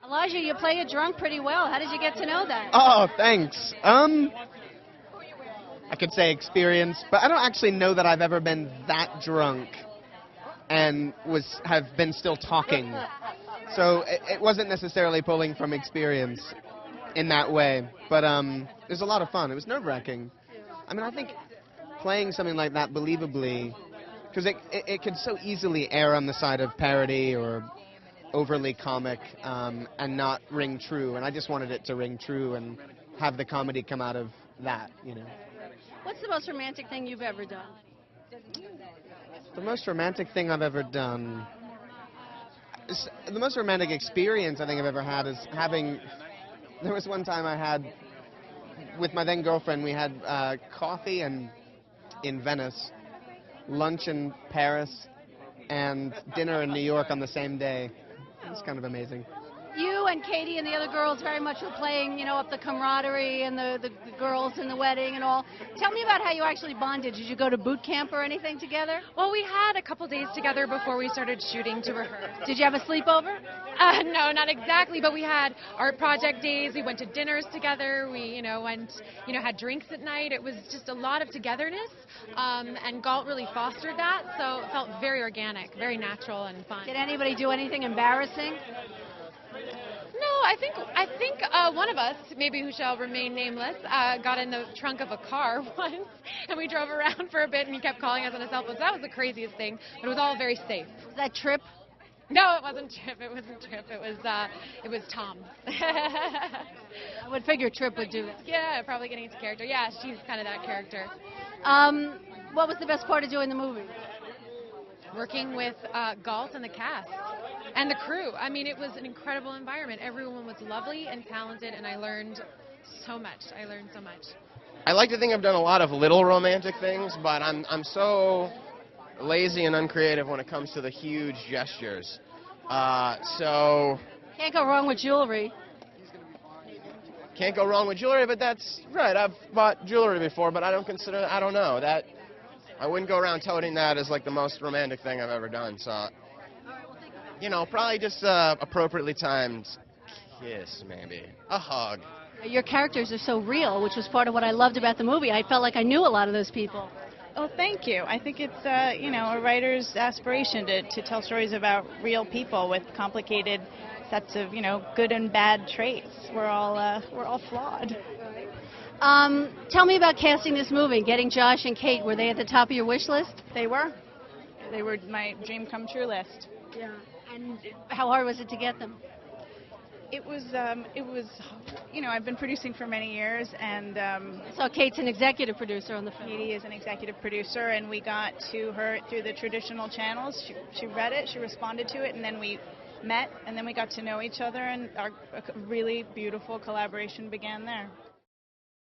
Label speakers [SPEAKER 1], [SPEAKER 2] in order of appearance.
[SPEAKER 1] Elijah, you play a drunk pretty well. How did you get to know that?
[SPEAKER 2] Oh, thanks. I could say experience, but I don't actually know that I've ever been that drunk and have been still talking. So it wasn't necessarily pulling from experience in that way, but it was a lot of fun. It was nerve-wracking. I mean, I think playing something like that believably, because it could so easily err on the side of parody or overly comic and not ring true, and I just wanted it to ring true and have the comedy come out of that, you know.
[SPEAKER 1] What's the most romantic thing you've ever done?
[SPEAKER 2] The most romantic thing I've ever done, the most romantic experience I think I've ever had is there was one time I had, with my then girlfriend, we had coffee in Venice, lunch in Paris, and dinner in New York on the same day. It was kind of amazing.
[SPEAKER 1] You and Katie and the other girls very much were playing, up the camaraderie and the girls in the wedding and all. Tell me about how you actually bonded. Did you go to boot camp or anything together?
[SPEAKER 3] Well, we had a couple days together before we started shooting to rehearse.
[SPEAKER 1] Did you have a sleepover?
[SPEAKER 3] No, not exactly, but we had art project days. We went to dinners together. We, went, had drinks at night. It was just a lot of togetherness, and Galt really fostered that, so it felt very organic, very natural and fun.
[SPEAKER 1] Did anybody do anything embarrassing?
[SPEAKER 3] No, I think one of us, maybe who shall remain nameless, got in the trunk of a car once, and we drove around for a bit, and he kept calling us on his cell phone. So that was the craziest thing, but it was all very safe.
[SPEAKER 1] Was that Trip?
[SPEAKER 3] No, it wasn't Trip. It wasn't Trip. It was Tom.
[SPEAKER 1] I would figure Trip would do that.
[SPEAKER 3] Yeah, probably getting into character. Yeah, she's kind of that character.
[SPEAKER 1] What was the best part of doing the movie?
[SPEAKER 3] Working with Galt and the cast. And the crew. I mean, it was an incredible environment. Everyone was lovely and talented, and I learned so much.
[SPEAKER 4] I like to think I've done a lot of little romantic things, but I'm so lazy and uncreative when it comes to the huge gestures. So
[SPEAKER 1] can't go wrong with jewelry.
[SPEAKER 4] Can't go wrong with jewelry, but that's right. I've bought jewelry before, but I don't know that. I wouldn't go around toting that as like the most romantic thing I've ever done. So. Probably just appropriately timed kiss, maybe. A hug.
[SPEAKER 1] Your characters are so real, which was part of what I loved about the movie. I felt like I knew a lot of those people.
[SPEAKER 5] Oh, thank you. I think it's, a writer's aspiration to tell stories about real people with complicated sets of, good and bad traits. We're all flawed.
[SPEAKER 1] Tell me about casting this movie, getting Josh and Kate. Were they at the top of your wish list?
[SPEAKER 5] They were. They were my dream come true list.
[SPEAKER 1] Yeah. And how hard was it to get them?
[SPEAKER 5] It was, I've been producing for many years, and
[SPEAKER 1] so Kate's an executive producer on the film.
[SPEAKER 5] Katie is an executive producer, and we got to her through the traditional channels. She read it, she responded to it, and then we met, and then we got to know each other, and a really beautiful collaboration began there.